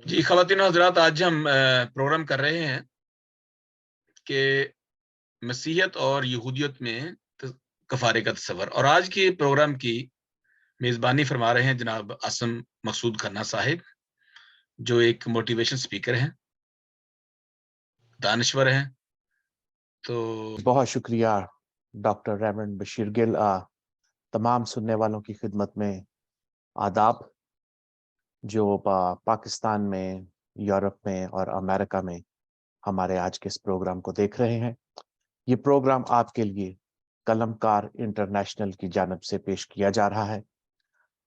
جی خواتین و حضرات، آج ہم پروگرام کر رہے ہیں کہ مسیحیت اور یہودیت میں کفارے کا تصور، اور آج کے پروگرام کی میزبانی فرما رہے ہیں جناب عاصم مقصود کھنہ صاحب، جو ایک موٹیویشن سپیکر ہیں، دانشور ہیں. تو بہت شکریہ ڈاکٹر ریورنڈ بشیر گل. تمام سننے والوں کی خدمت میں آداب، جو پاکستان میں، یورپ میں اور امریکہ میں ہمارے آج کے اس پروگرام کو دیکھ رہے ہیں. یہ پروگرام آپ کے لیے قلم کار انٹرنیشنل کی جانب سے پیش کیا جا رہا ہے.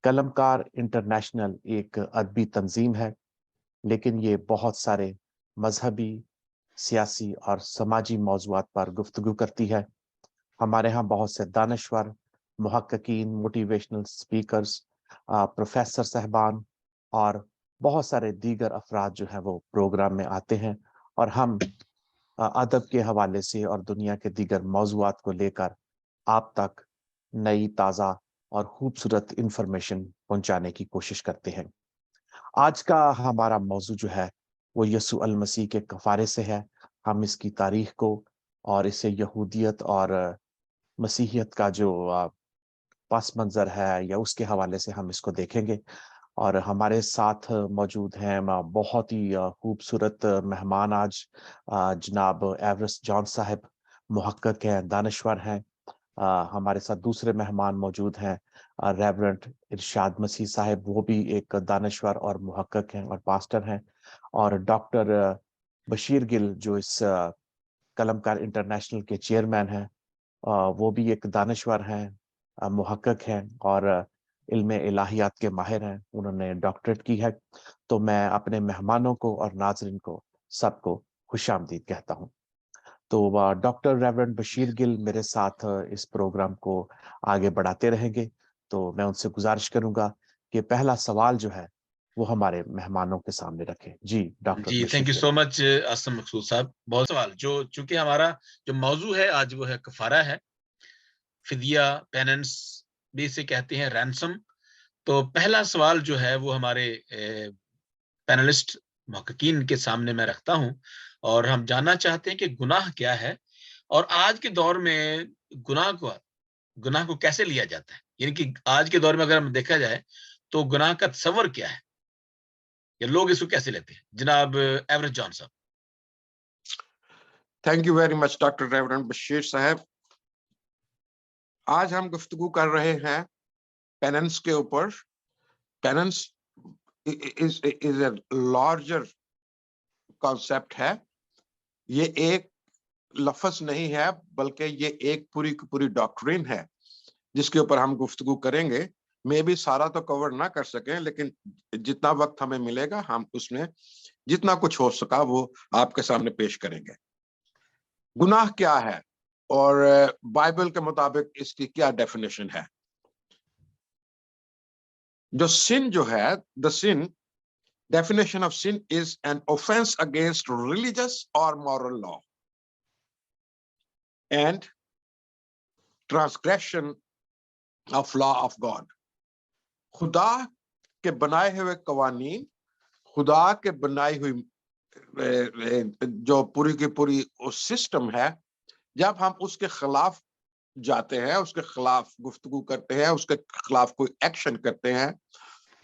قلم کار انٹرنیشنل ایک ادبی تنظیم ہے، لیکن یہ بہت سارے مذہبی، سیاسی اور سماجی موضوعات پر گفتگو کرتی ہے. ہمارے ہاں بہت سے دانشور، محققین، موٹیویشنل سپیکرز، پروفیسر صاحبان اور بہت سارے دیگر افراد جو ہیں وہ پروگرام میں آتے ہیں، اور ہم ادب کے حوالے سے اور دنیا کے دیگر موضوعات کو لے کر آپ تک نئی، تازہ اور خوبصورت انفارمیشن پہنچانے کی کوشش کرتے ہیں. آج کا ہمارا موضوع جو ہے وہ یسوع المسیح کے کفارے سے ہے. ہم اس کی تاریخ کو اور اسے یہودیت اور مسیحیت کا جو پس منظر ہے یا اس کے حوالے سے ہم اس کو دیکھیں گے. اور ہمارے ساتھ موجود ہیں بہت ہی خوبصورت مہمان آج. جناب ایورسٹ جان صاحب محقق ہیں، دانشور ہیں. ہمارے ساتھ دوسرے مہمان موجود ہیں ریورنڈ ارشاد مسیح صاحب، وہ بھی ایک دانشور اور محقق ہیں اور پاسٹر ہیں. اور ڈاکٹر بشیر گل جو اس قلم کار انٹرنیشنل کے چیئرمین ہیں، وہ بھی ایک دانشور ہیں، محقق ہیں اور علم الہیات کے ماہر ہیں. انہوں نے ڈاکٹریٹ کی ہے. تو میں اپنے مہمانوں کو اور ناظرین کو سب کو خوش آمدید کہتا ہوں. تو ڈاکٹر ریورنڈ بشیر گل میرے ساتھ اس پروگرام کو آگے بڑھاتے رہیں گے. تو میں ان سے گزارش کروں گا کہ پہلا سوال جو ہے وہ ہمارے مہمانوں کے سامنے رکھیں. جی doctor ji, Bashir thank you گل. سو مچ عاصم مقصود صاحب. بہت سوال، جو چونکہ ہمارا جو موضوع ہے آج وہ ہے کفارہ ہے، فدیہ، پیننس بھی اسے کہتے ہیں، رینسم. تو پہلا سوال جو ہے وہ ہمارے پینلسٹ محققین کے سامنے میں رکھتا ہوں، اور ہم جاننا چاہتے ہیں کہ گناہ کیا ہے، اور آج کے دور میں گناہ کو کیسے لیا جاتا ہے. یعنی کہ آج کے دور میں اگر ہم دیکھا جائے تو گناہ کا تصور کیا ہے، یا لوگ اس کو کیسے لیتے ہیں. جناب ایورسٹ جان صاحب. Thank you very much doctor reverend Bashir صاحب. آج ہم گفتگو کر رہے ہیں پیننس کے اوپر. پیننس از اے لارجر کانسیپٹ ہے. یہ ایک لفظ نہیں ہے، بلکہ یہ ایک پوری کی پوری ڈاکٹرین ہے جس کے اوپر ہم گفتگو کریں گے. میں بھی سارا تو کور نہ کر سکیں، لیکن جتنا وقت ہمیں ملے گا ہم اس میں جتنا کچھ ہو سکا وہ آپ کے سامنے پیش کریں گے. گناہ کیا ہے اور بائبل کے مطابق اس کی کیا ڈیفینیشن ہے؟ جو سن جو ہے، the sin, definition of sin is an offense against religious or moral law and transgression of law of God. خدا کے بنائے ہوئے قوانین، خدا کے بنائی ہوئی جو پوری کی پوری سسٹم ہے، جب ہم اس کے خلاف جاتے ہیں، اس کے خلاف گفتگو کرتے ہیں، اس کے خلاف کوئی ایکشن کرتے ہیں،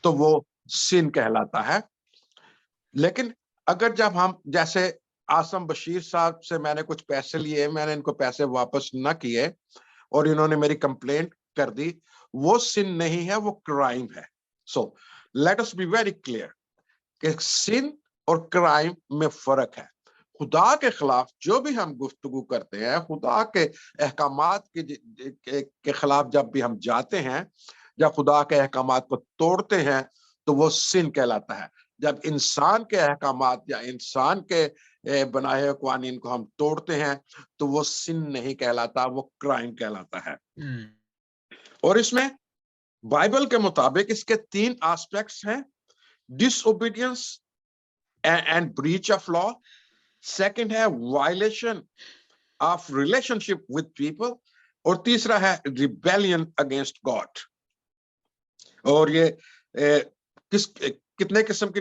تو وہ سن کہلاتا ہے. لیکن اگر جب ہم، جیسے عاصم بشیر صاحب سے میں نے کچھ پیسے لیے، میں نے ان کو پیسے واپس نہ کیے اور انہوں نے میری کمپلینٹ کر دی، وہ سن نہیں ہے، وہ کرائم ہے. So let us be very clear کہ سن اور کرائم میں فرق ہے. خدا کے خلاف جو بھی ہم گفتگو کرتے ہیں، خدا کے احکامات کے خلاف جب بھی ہم جاتے ہیں، جب خدا کے احکامات کو توڑتے ہیں، تو وہ سن کہلاتا ہے. جب انسان کے احکامات یا انسان کے بنائے ہوئے قوانین کو ہم توڑتے ہیں تو وہ سن نہیں کہلاتا، وہ کرائم کہلاتا ہے. اور اس میں بائبل کے مطابق اس کے 3 آسپیکٹس ہیں: disobedience and breach of law, second ہے violation of relationship with people, اور تیسرا ہے ریبیلین اگینسٹ گاڈ. اور یہ کتنے قسم کی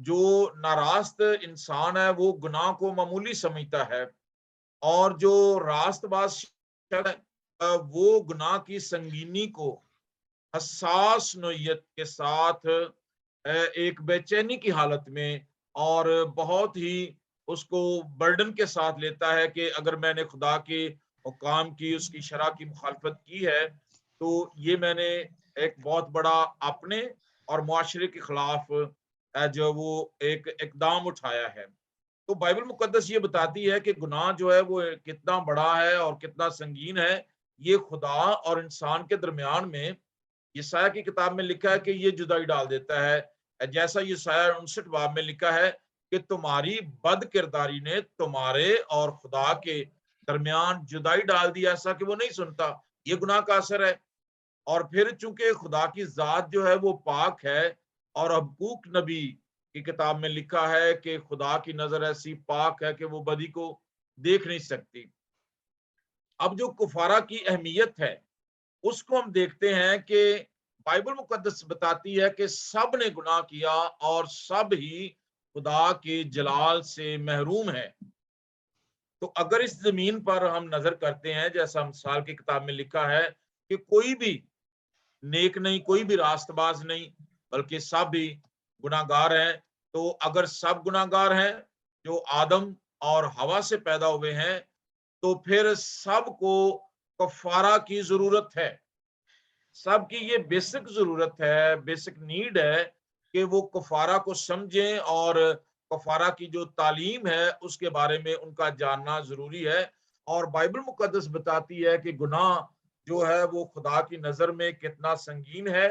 جو ناراست انسان ہے وہ گناہ کو معمولی سمجھتا ہے، اور جو راست باز شخص ہے وہ گناہ کی سنگینی کو حساس نوعیت کے ساتھ ایک بے چینی کی حالت میں اور بہت ہی اس کو برڈن کے ساتھ لیتا ہے کہ اگر میں نے خدا کے حکام کی، اس کی شرع کی مخالفت کی ہے تو یہ میں نے ایک بہت بڑا اپنے اور معاشرے کے خلاف جو وہ ایک اقدام اٹھایا ہے۔ تو بائبل مقدس یہ بتاتی ہے کہ گناہ جو ہے وہ کتنا بڑا ہے اور کتنا سنگین ہے۔ یہ خدا اور انسان کے درمیان میں یسایہ کی کتاب میں لکھا ہے کہ یہ جدائی ڈال دیتا ہے، جیسا یسایہ 59 باب میں لکھا ہے کہ تمہاری بد کرداری نے تمہارے اور خدا کے درمیان جدائی ڈال دی، ایسا کہ وہ نہیں سنتا۔ یہ گناہ کا اثر ہے۔ اور پھر چونکہ خدا کی ذات جو ہے وہ پاک ہے، اور حبقوق نبی کی کتاب میں لکھا ہے کہ خدا کی نظر ایسی پاک ہے کہ وہ بدی کو دیکھ نہیں سکتی۔ اب جو کفارہ کی اہمیت ہے اس کو ہم دیکھتے ہیں کہ بائبل مقدس بتاتی ہے کہ سب نے گناہ کیا اور سب ہی خدا کے جلال سے محروم ہے۔ تو اگر اس زمین پر ہم نظر کرتے ہیں، جیسا مثال کی کتاب میں لکھا ہے کہ کوئی بھی نیک نہیں، کوئی بھی راست باز نہیں، بلکہ سب ہی گناہ گار ہیں، تو اگر سب گناہ گار ہیں جو آدم اور ہوا سے پیدا ہوئے ہیں، تو پھر سب کو کفارہ کی ضرورت ہے۔ سب کی یہ بیسک ضرورت ہے، بیسک نیڈ ہے کہ وہ کفارہ کو سمجھیں، اور کفارہ کی جو تعلیم ہے اس کے بارے میں ان کا جاننا ضروری ہے۔ اور بائبل مقدس بتاتی ہے کہ گناہ جو ہے وہ خدا کی نظر میں کتنا سنگین ہے،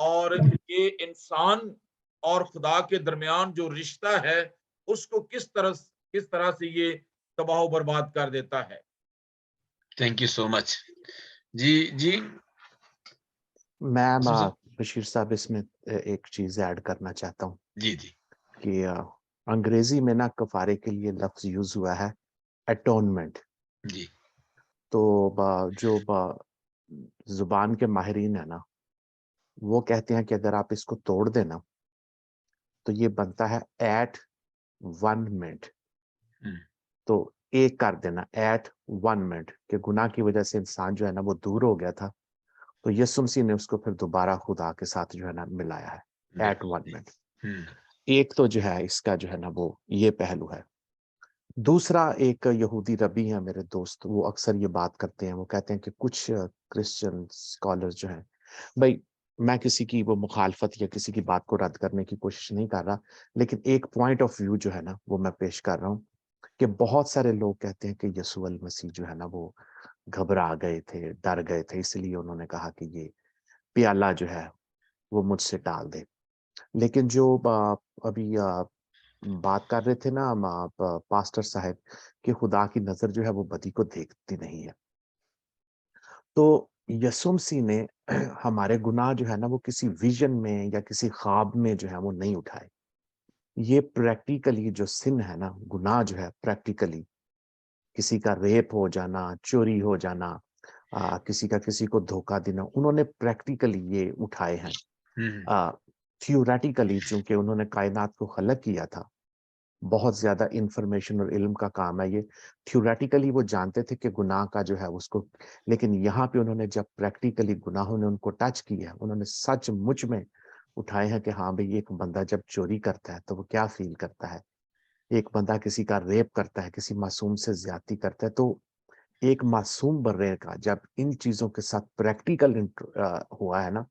اور یہ انسان اور خدا کے درمیان جو رشتہ ہے اس کو کس طرح سے یہ تباہ و برباد کر دیتا ہے۔ تھینک یو سو مچ۔ جی میں بشیر صاحب اس میں ایک چیز ایڈ کرنا چاہتا ہوں جی کہ انگریزی میں نا کفارے کے لیے لفظ یوز ہوا ہے اٹونمنٹ۔ جی تو جو زبان کے ماہرین ہیں نا وہ کہتے ہیں کہ اگر آپ اس کو توڑ دیں نا تو یہ بنتا ہے ایٹ 1 منٹ۔ تو ایک کر دینا ایٹ 1 منٹ کہ گناہ کی وجہ سے انسان جو ہے نا وہ دور ہو گیا تھا، تو یسوع مسیح نے اس کو پھر دوبارہ خدا کے ساتھ جو ہے نا ملایا ہے ایٹ 1 منٹ۔ ایک تو جو ہے اس کا جو ہے نا وہ یہ پہلو ہے۔ دوسرا ایک یہودی ربی ہیں میرے دوست، وہ اکثر یہ بات کرتے ہیں، وہ کہتے ہیں کہ کچھ کرسچن اسکالر جو ہیں، بھائی میں کسی کی وہ مخالفت یا کسی کی بات کو رد کرنے کی کوشش نہیں کر رہا، لیکن ایک پوائنٹ آف ویو جو ہے نا وہ میں پیش کر رہا ہوں کہ بہت سارے لوگ کہتے ہیں کہ یسوع المسیح جو ہے نا وہ گھبرا گئے تھے، ڈر گئے تھے، اس لیے انہوں نے کہا کہ یہ پیالہ جو ہے وہ مجھ سے ٹال دے۔ لیکن جو ابھی بات کر رہے تھے نا پاسٹر صاحب کہ خدا کی نظر جو ہے وہ بدی کو دیکھتی نہیں ہے، تو یسوع مسیح نے ہمارے گناہ جو ہے نا وہ کسی ویژن میں یا کسی خواب میں جو ہے وہ نہیں اٹھائے۔ یہ پریکٹیکلی جو سن ہے نا، گناہ جو ہے پریکٹیکلی کسی کا ریپ ہو جانا، چوری ہو جانا، کسی کا کسی کو دھوکہ دینا، انہوں نے پریکٹیکلی یہ اٹھائے ہیں۔ تھیوریٹیکلی چونکہ انہوں نے کائنات کو خلق کیا تھا، بہت زیادہ انفارمیشن اور علم کا کام ہے یہ، تھیوریٹیکلی وہ جانتے تھے کہ گناہ کا جو ہے اس کو، لیکن یہاں پہ انہوں نے جب پریکٹیکلی گناہوں نے ان کو ٹچ کیا، انہوں نے سچ مچ میں اٹھائے ہیں کہ ہاں بھئی ایک بندہ جب چوری کرتا ہے تو وہ کیا فیل کرتا ہے، ایک بندہ کسی کا ریپ کرتا ہے، کسی معصوم سے زیادتی کرتا ہے، تو ایک معصوم برے کا جب ان چیزوں کے ساتھ پریکٹیکل ہوا ہے نا،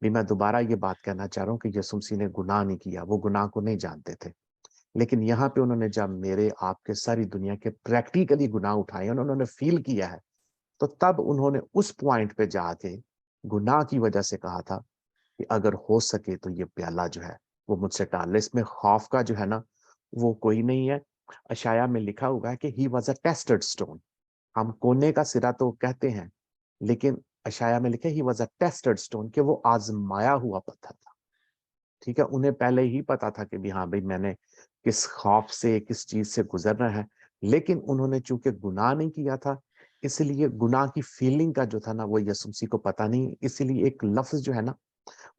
بھی میں دوبارہ یہ بات کہنا چاہ رہا ہوں کہ یسوع مسیح نے گناہ نہیں کیا، وہ گناہ کو نہیں جانتے تھے، لیکن یہاں پہ انہوں نے جب میرے آپ کے ساری دنیا کے پریکٹیکلی گناہ اٹھائے، انہوں نے فیل کیا ہے، تو تب انہوں نے اس پوائنٹ پہ جا کے گناہ کی وجہ سے کہا تھا کہ اگر ہو سکے تو یہ پیالہ جو ہے وہ مجھ سے ٹال لے۔ اس میں خوف کا جو ہے نا وہ کوئی نہیں ہے۔ اشعیا میں لکھا ہوا ہے کہ he was a tested stone. ہم کونے کا سرا تو کہتے ہیں، لیکن اشعیا میں لکھے he was a tested stone کہ وہ آزمایا ہوا پتھر تھا۔ ٹھیک ہے، انہیں پہلے ہی پتا تھا کہ بھی ہاں بھائی میں نے کس خوف سے کس چیز سے گزرنا ہے، لیکن انہوں نے چونکہ گناہ نہیں کیا تھا، اس لیے گناہ کی فیلنگ کا جو تھا نا وہ یسوع مسیح کو پتا نہیں، اسی لیے ایک لفظ جو ہے نا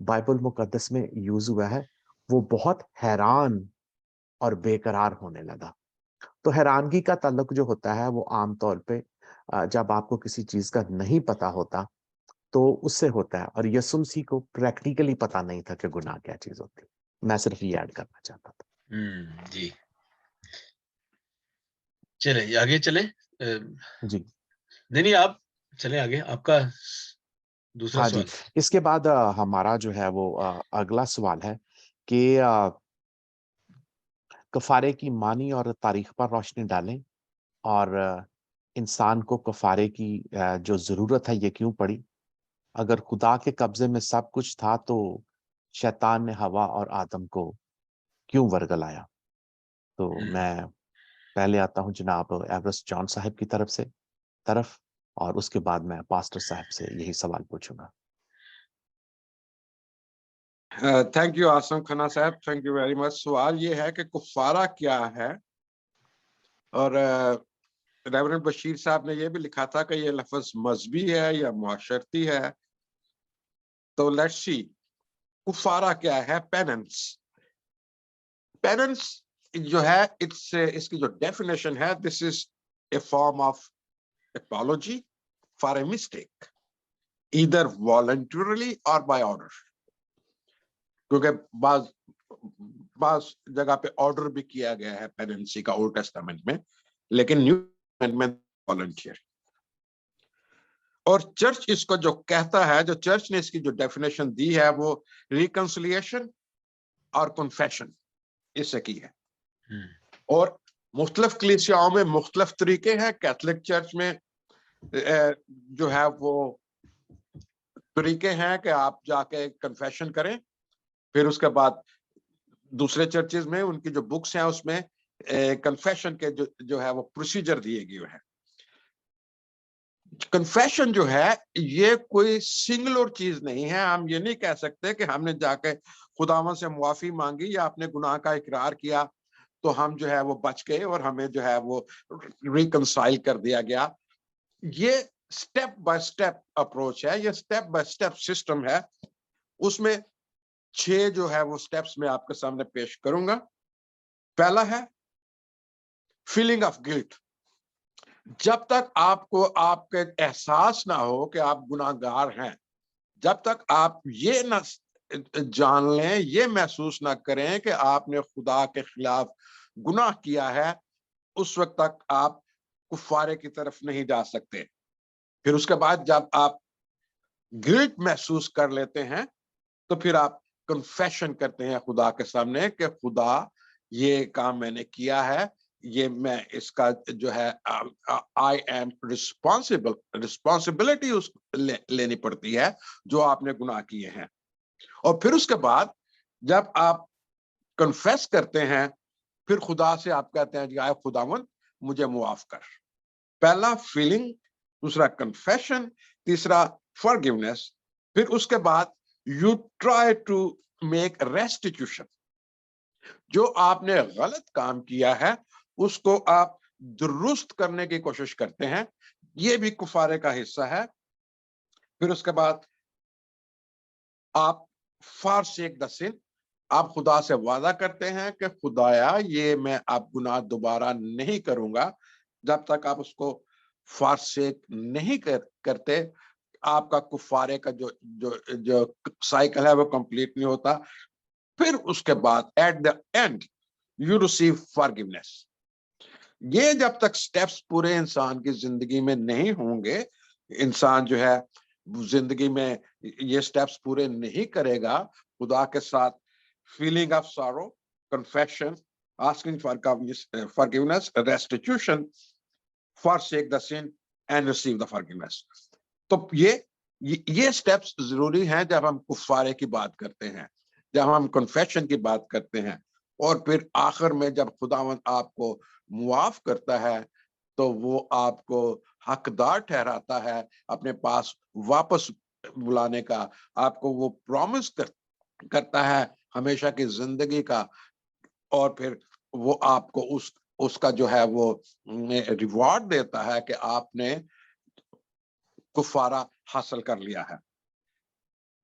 بائبل مقدس میں یوز ہوا ہے وہ بہت حیران اور بے قرار ہونے لگا. تو حیرانگی کا تعلق جو ہوتا ہے وہ عام طور پہ جب آپ کو کسی چیز کا نہیں پتا ہوتا تو اس سے ہوتا ہے, اور یسوع مسیح کو پریکٹیکلی پتا نہیں تھا کہ گناہ کیا چیز ہوتی. میں صرف یہ ایڈ کرنا چاہتا تھا. جی چلے آگے چلے. جی نہیں آپ چلے آگے, آپ کا دوسرا ہاں جی, سوال. اس کے بعد ہمارا جو ہے وہ اگلا سوال ہے کہ کفارے کی معنی اور تاریخ پر روشنی ڈالیں, اور انسان کو کفارے کی جو ضرورت ہے یہ کیوں پڑی. اگر خدا کے قبضے میں سب کچھ تھا تو شیطان نے ہوا اور آدم کو کیوں ورگلایا. تو میں پہلے آتا ہوں جناب ایورسٹ جان صاحب کی طرف, اور اس کے بعد میں پاسٹر صاحب سے یہی سوال پوچھوں گا. تھینک یو آسم کھنہ صاحب, تھینک یو ویری مچ. سوال یہ ہے کہ کفارہ کیا ہے, اور ریورنڈ بشیر صاحب نے یہ بھی لکھا تھا کہ یہ لفظ مذہبی ہے یا معاشرتی ہے. تو لیٹس سی کفارہ کیا ہے. پیننس جو ہے اس کی جو ڈیفینیشن ہے, this is a form of apology for a mistake either voluntarily اور بائی آرڈر. کیونکہ بعض جگہ پہ آرڈر بھی کیا گیا ہے پیننسی کا اولڈ ٹیسٹامنٹ میں, لیکن نیو ٹیسٹامنٹ میں والنٹیئر. اور چرچ اس کو جو کہتا ہے, جو چرچ نے اس کی جو ڈیفینیشن دی ہے وہ ریکنسلیشن اور کنفیشن اس سے کی ہے. اور مختلف کلیسیاؤں میں مختلف طریقے ہیں. کیتھولک چرچ میں جو ہے وہ طریقے ہیں کہ آپ جا کے کنفیشن کریں, پھر اس کے بعد دوسرے چرچز میں ان کی جو بکس ہیں اس میں کنفیشن کے جو ہے وہ پروسیجر دیے گئے ہیں. کنفیشن جو ہے یہ کوئی سنگولر چیز نہیں ہے. ہم یہ نہیں کہہ سکتے کہ ہم نے جا کے خداوند سے معافی مانگی یا اپنے گناہ کا اقرار کیا تو ہم جو ہے وہ بچ گئے اور ہمیں جو ہے وہ ریکنسائل کر دیا گیا. یہ سٹیپ بائی سٹیپ اپروچ ہے, یہ سٹیپ بائی سٹیپ سسٹم ہے. اس میں 6 جو ہے وہ سٹیپس میں آپ کے سامنے پیش کروں گا. پہلا ہے فیلنگ آف گلٹ. جب تک آپ کو آپ کے احساس نہ ہو کہ آپ گناہ گار ہیں, جب تک آپ یہ نہ جان لیں, یہ محسوس نہ کریں کہ آپ نے خدا کے خلاف گناہ کیا ہے, اس وقت تک آپ کفارے کی طرف نہیں جا سکتے. پھر اس کے بعد جب آپ گلٹ محسوس کر لیتے ہیں تو پھر آپ کنفیشن کرتے ہیں خدا کے سامنے کہ خدا یہ کام میں نے کیا ہے, یہ میں اس کا جو ہے آئی ایم رسپانسبلٹی لینی پڑتی ہے جو آپ نے گناہ کیے ہیں. اور پھر اس کے بعد جب آپ کنفیس کرتے ہیں پھر خدا سے آپ کہتے ہیں کہ اے خداوند مجھے معاف کر. پہلا فیلنگ, دوسرا کنفیشن, تیسرا فارگیونیس. پھر اس کے بعد you try to make restitution. جو آپ نے غلط کام کیا ہے اس کو آپ درست کرنے کی کوشش کرتے ہیں, یہ بھی کفارے کا حصہ ہے. پھر اس کے بعد آپ forsake the sin, آپ خدا سے وعدہ کرتے ہیں کہ خدایا یہ میں اب گناہ دوبارہ نہیں کروں گا. جب تک آپ اس کو forsake نہیں کرتے آپ کا کفارے کا جو سائیکل ہے وہ کمپلیٹ نہیں ہوتا. پھر اس کے بعد at the end you receive forgiveness. یہ جب تک سٹیپس پورے انسان کی زندگی میں نہیں ہوں گے, انسان جو ہے زندگی میں یہ سٹیپس پورے نہیں کرے گا خدا کے ساتھ, فیلنگ آف سارو, confession, asking for forgiveness, restitution, forsake the sin and receive the forgiveness. تو یہ سٹیپس ضروری ہیں جب ہم کفارے کی بات کرتے ہیں, جب ہم کنفیشن کی بات کرتے ہیں. اور پھر آخر میں جب خداوند آپ کو معاف کرتا ہے تو وہ آپ کو حقدار ٹھہراتا ہے اپنے پاس واپس بلانے کا, آپ کو وہ پرومس کرتا ہے ہمیشہ کی زندگی کا, اور پھر وہ آپ کو اس کا جو ہے وہ ریوارڈ دیتا ہے کہ آپ نے کفارہ حاصل کر لیا ہے.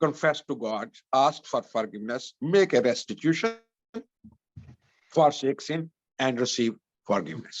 confess to God, ask for forgiveness, make a restitution, forsake sin and receive forgiveness.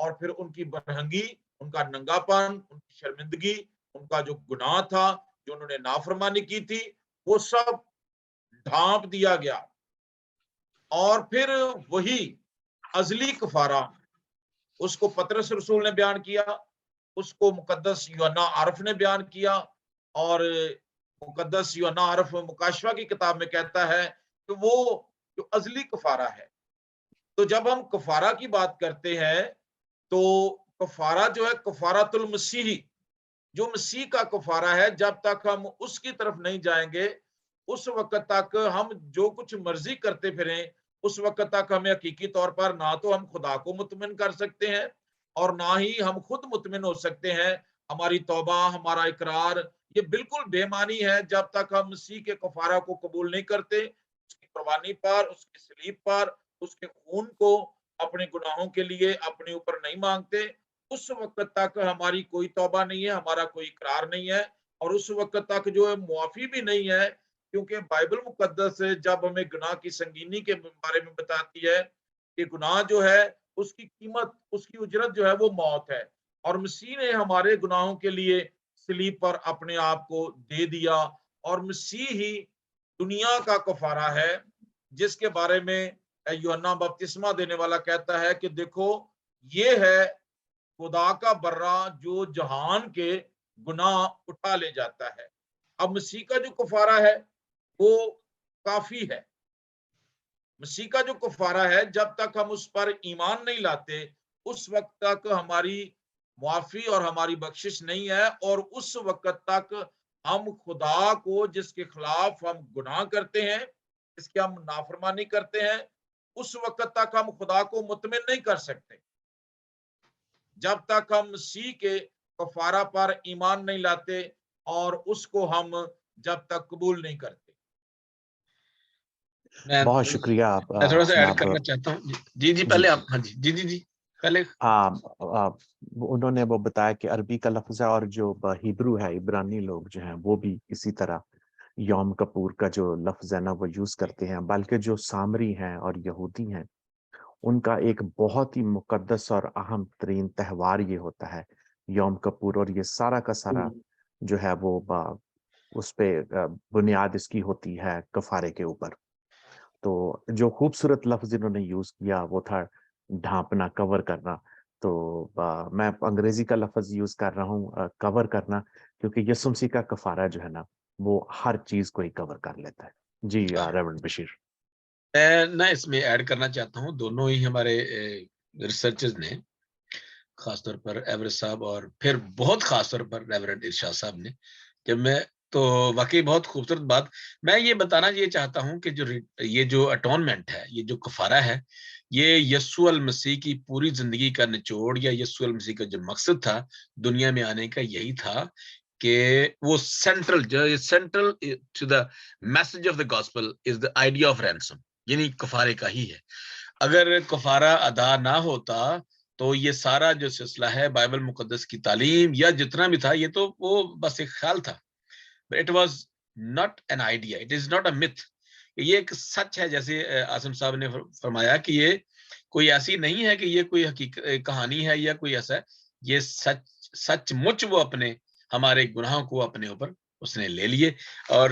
اور پھر ان کی برہنگی، ان کا ننگاپن، ان کی شرمندگی، ان کا جو گناہ تھا، جو انہوں نے نافرمانی کی تھی، وہ سب ڈھانپ دیا گیا. اور پھر وہی ازلی کفارہ، اس کو پطرس رسول نے بیان کیا، اس کو مقدس یوحنا عارف نے بیان کیا، اور مقدس یوحنا عارف مکاشفہ کی کتاب میں کہتا ہے کہ وہ جو ازلی کفارہ ہے. تو جب ہم کفارہ کی بات کرتے ہیں تو کفارہ جو ہے کفارۃ المسیح، جو مسیح کا کفارہ ہے، جب تک ہم اس کی طرف نہیں جائیں گے اس وقت تک ہم جو کچھ مرضی کرتے پھریں، اس وقت تک ہمیں حقیقی طور پر نہ تو ہم خدا کو مطمئن کر سکتے ہیں اور نہ ہی ہم خود مطمئن ہو سکتے ہیں. ہماری توبہ، ہمارا اقرار، یہ بالکل بے معنی ہے جب تک ہم مسیح کے کفارہ کو قبول نہیں کرتے، اس کی قربانی پر، اس کی صلیب پر، اس کے خون کو اپنے گناہوں کے لیے اپنے اوپر نہیں مانگتے. اس وقت تک ہماری کوئی توبہ نہیں ہے، ہمارا کوئی اقرار نہیں ہے، اور اس وقت تک جو ہے معافی بھی نہیں ہے. کیونکہ بائبل مقدس جب ہمیں گناہ کی سنگینی کے بارے میں بتاتی ہے کہ گناہ جو ہے اس کی قیمت، اس کی اجرت جو ہے وہ موت ہے، اور مسیح نے ہمارے گناہوں کے لیے صلیب پر اپنے آپ کو دے دیا، اور مسیح ہی دنیا کا کفارہ ہے، جس کے بارے میں یوحنا بپتسمہ دینے والا کہتا ہے کہ دیکھو یہ ہے خدا کا برہ جو جہان کے گناہ اٹھا لے جاتا ہے. اب مسیح کا جو کفارہ ہے وہ کافی ہے. مسیح کا جو کفارہ ہے، جب تک ہم اس پر ایمان نہیں لاتے اس وقت تک ہماری معافی اور ہماری بخشش نہیں ہے، اور اس وقت تک ہم خدا کو، جس کے خلاف ہم گناہ کرتے ہیں، جس کی ہم نافرمانی کرتے ہیں، اس وقت تک ہم خدا کو مطمئن نہیں کر سکتے جب تک ہم مسیح کے کفارہ پر ایمان نہیں لاتے اور اس کو ہم جب تک قبول نہیں کرتے. بہت شکریہ میں تھوڑا سا ایڈ جناب. کرنا چاہتا ہوں. جی پہلے آپ. ہاں جی پہلے انہوں نے وہ بتایا کہ عربی کا لفظ ہے، اور جو ہیبرو ہے، عبرانی لوگ جو ہیں وہ بھی اسی طرح یوم کپور کا جو لفظ ہے نا وہ یوز کرتے ہیں. بلکہ جو سامری ہیں اور یہودی ہیں ان کا ایک بہت ہی مقدس اور اہم ترین تہوار یہ ہوتا ہے یوم کپور، اور یہ سارا کا سارا جو ہے وہ اس پہ بنیاد اس کی ہوتی ہے کفارے کے اوپر. تو جو خوبصورت لفظ انہوں نے یوز کیا وہ تھا ڈھانپنا، کور کرنا. تو میں انگریزی کا لفظ یوز کر رہا ہوں کور کرنا، کیونکہ یسوع مسیح کا کفارہ جو ہے نا وہ ہر چیز کو ہی کور کر لیتا ہے. جی ریورنڈ بشیر. میں اس میں ایڈ کرنا چاہتا ہوں. دونوں ہی ہمارے ریسرچرز نے، خاص طور پر ایورسٹ صاحب اور پھر بہت خاص طور پر ریورنڈ ارشاد صاحب نے، کہ میں تو واقعی بہت خوبصورت بات. میں یہ بتانا یہ چاہتا ہوں کہ یہ جو اٹونمنٹ ہے، یہ جو کفارہ ہے، یہ یسوع المسیح کی پوری زندگی کا نچوڑ، یا یسوع المسیح کا جو مقصد تھا دنیا میں آنے کا یہی تھا کہ وہ central to the message of the gospel is the idea of ransom, یعنی کفارے کا ہی ہے. اگر کفارہ ادا نہ ہوتا تو یہ سارا جو سلسلہ ہے بائبل مقدس کی تعلیم یا جتنا بھی تھا، یہ تو وہ بس ایک خیال تھا. It was not an idea, it is not a myth. یہ ایک سچ ہے، جیسے عاصم صاحب نے فرمایا کہ یہ کوئی ایسی نہیں ہے کہ یہ کوئی حقیقت کہانی ہے یا کوئی ایسا ہے. یہ سچ مچ وہ اپنے ہمارے گناہوں کو اپنے اوپر اس نے لے لیے. اور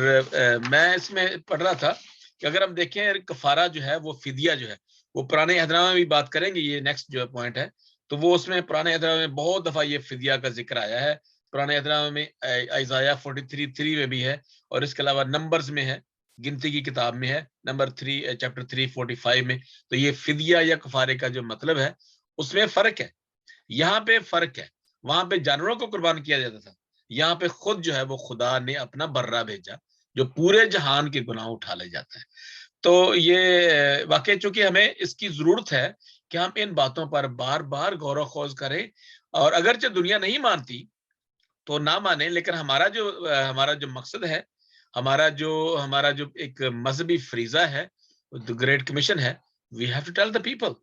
میں اس میں پڑھ رہا تھا کہ اگر ہم دیکھیں کفارہ جو ہے وہ فدیہ جو ہے، وہ پرانے عہد نامہ میں بھی بات کریں گے، یہ نیکسٹ جو پوائنٹ ہے. تو وہ اس میں پرانے عہد نامہ میں بہت دفعہ یہ فدیہ کا ذکر آیا ہے. پرانے عہد نامہ میں ائزایہ 43:3 میں بھی ہے، اور اس کے علاوہ نمبرز میں ہے، گنتی کی کتاب میں ہے، نمبر 3 چیپٹر 3:45 میں. تو یہ فدیہ یا کفارے کا جو مطلب ہے اس میں فرق ہے. یہاں پہ فرق ہے، وہاں پہ جانوروں کو قربان کیا جاتا تھا، یہاں پہ خود جو ہے وہ خدا نے اپنا برہ بھیجا جو پورے جہان کے گناہ اٹھا لے جاتا ہے. تو یہ واقعی چونکہ ہمیں اس کی ضرورت ہے کہ ہم ان باتوں پر بار بار غور و خوض کریں. اور اگرچہ دنیا نہیں مانتی تو نہ مانے، لیکن ہمارا جو مقصد ہے، ہمارا جو ایک مذہبی فریضہ ہے، گریٹ کمیشن ہے، we have to tell the people,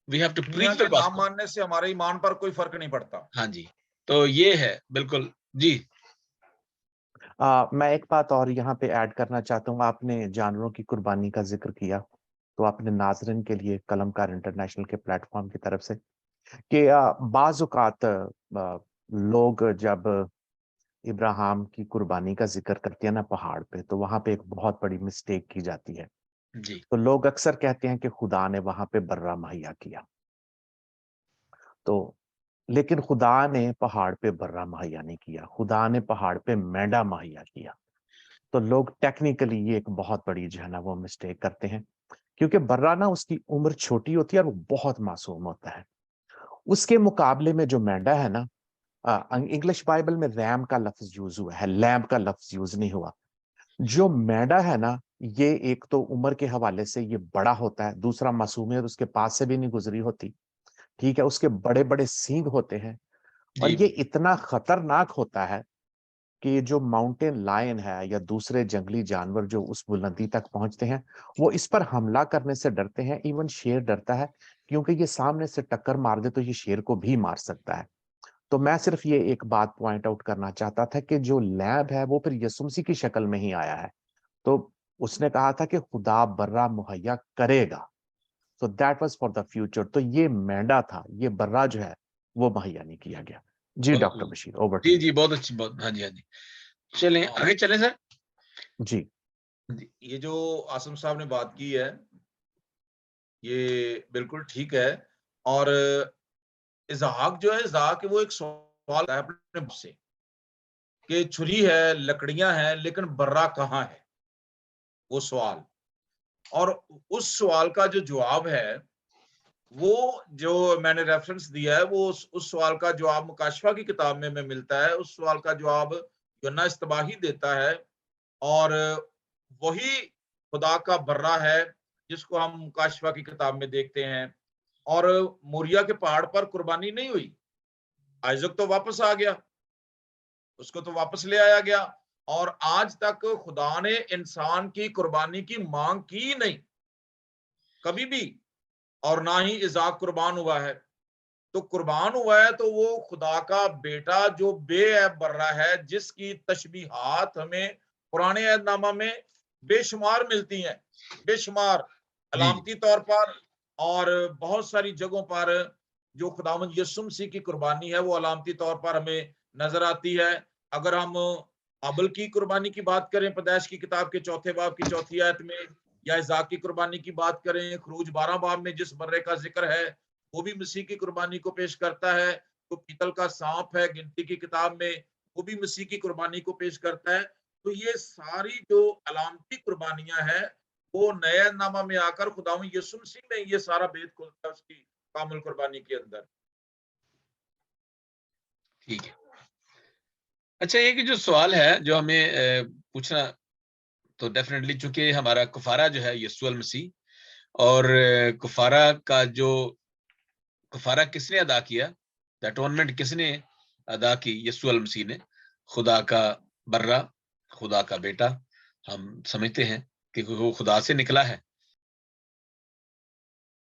we have to دنیا preach the کے نام gospel. ماننے سے ہمارے ایمان پر کوئی فرق نہیں پڑتا. ہاں جی، تو یہ ہے بالکل. جی میں ایک بات اور یہاں پہ ایڈ کرنا چاہتا ہوں. آپ نے جانوروں کی قربانی کا ذکر کیا، تو آپ نے ناظرین کے لیے قلم کار انٹرنیشنل کے پلیٹ فارم کی طرف سے کہ بعض اوقات لوگ جب ابراہیم کی قربانی کا ذکر کرتے ہیں نا پہاڑ پہ، تو وہاں پہ ایک بہت بڑی مسٹیک کی جاتی ہے. جی تو لوگ اکثر کہتے ہیں کہ خدا نے وہاں پہ برہ مہیا کیا، تو لیکن خدا نے پہاڑ پہ برہ مہیا نہیں کیا، خدا نے پہاڑ پہ مینڈا مہیا کیا. تو لوگ ٹیکنیکلی یہ ایک بہت بڑی جو ہے نا وہ مسٹیک کرتے ہیں، کیونکہ برہ نا اس کی عمر چھوٹی ہوتی ہے اور وہ بہت معصوم ہوتا ہے. اس کے مقابلے میں جو مینڈا ہے نا، انگلش بائبل میں ریم کا لفظ یوز ہوا ہے، لیمب کا لفظ یوز نہیں ہوا. جو مینڈا ہے نا، یہ ایک تو عمر کے حوالے سے یہ بڑا ہوتا ہے، دوسرا معصومیت اس کے پاس سے بھی نہیں گزری ہوتی، ٹھیک ہے، اس کے بڑے بڑے سینگ ہوتے ہیں، اور جی یہ اتنا خطرناک ہوتا ہے کہ جو ماؤنٹین لائن ہے یا دوسرے جنگلی جانور جو اس بلندی تک پہنچتے ہیں، وہ اس پر حملہ کرنے سے ڈرتے ہیں. ایون شیر ڈرتا ہے، کیونکہ یہ سامنے سے ٹکر مار دے تو یہ شیر کو بھی مار سکتا ہے. تو میں صرف یہ ایک بات پوائنٹ آؤٹ کرنا چاہتا تھا کہ جو لیب ہے وہ پھر یسوع مسیح کی شکل میں ہی آیا ہے. تو اس نے کہا تھا کہ خدا برہ مہیا کرے گا، so that was for the future. تو یہ مینڈا تھا، یہ برہ جو ہے وہ مہیا نہیں کیا گیا. جی doctor Bashir, over to ji you. جی بہت اچھی بات. ہاں جی ہاں جی چلیں آگے چلیں سر. جی یہ جو عاصم صاحب نے بات کی ہے یہ بالکل ٹھیک ہے. اور اسحاق جو ہے، اسحاق وہ ایک سوال ہے اپنے باپ سے کہ چھری ہے، لکڑیاں ہیں، لیکن برہ کہاں ہے، وہ سوال. اور اس سوال کا جو جواب ہے وہ جو میں نے ریفرنس دیا ہے، وہ اس سوال کا جواب مکاشفہ کی کتاب میں ملتا ہے. اس سوال کا جواب یوحنا استباحی دیتا ہے، اور وہی خدا کا برہ ہے جس کو ہم مکاشفہ کی کتاب میں دیکھتے ہیں. اور موریا کے پہاڑ پر قربانی نہیں ہوئی، آئزک تو واپس آ گیا، اس کو تو واپس لے آیا گیا، اور آج تک خدا نے انسان کی قربانی کی مانگ کی نہیں کبھی بھی، اور نہ ہی اسحاق قربان ہوا ہے. تو قربان ہوا ہے تو وہ خدا کا بیٹا جو بے عیب برہ ہے، جس کی تشبیہات ہمیں پرانے عہد نامہ میں بے شمار ملتی ہیں، بے شمار علامتی طور پر، اور بہت ساری جگہوں پر جو خداوند یسوع مسیح کی قربانی ہے وہ علامتی طور پر ہمیں نظر آتی ہے. اگر ہم ابل کی قربانی کی بات کریں پیدائش کی کتاب کے 4 باب کی 4 آیت میں، یا اسحاق کی قربانی کی بات کریں خروج 12 باب میں جس برے کا ذکر ہے، وہ بھی مسیح کی قربانی کو پیش کرتا ہے. تو پیتل کا سانپ ہے گنتی کی کتاب میں، وہ بھی مسیح کی قربانی کو پیش کرتا ہے. تو یہ ساری جو علامتی قربانیاں ہیں وہ نئے نامہ میں آ کر خداوند یسوع مسیح میں یہ سارا بھید کھلتا ہے اس کی کامل قربانی کے اندر. ٹھیک ہے. اچھا، یہ کہ جو سوال ہے جو ہمیں پوچھنا، تو ڈیفینیٹلی چونکہ ہمارا کفارہ جو ہے یسوع المسیح، اور کفارہ کا جو کفارہ کس نے ادا کیا، اٹونمنٹ کس نے ادا کی، یسوع المسیح نے. خدا کا برہ، خدا کا بیٹا. ہم سمجھتے ہیں کہ وہ خدا سے نکلا ہے،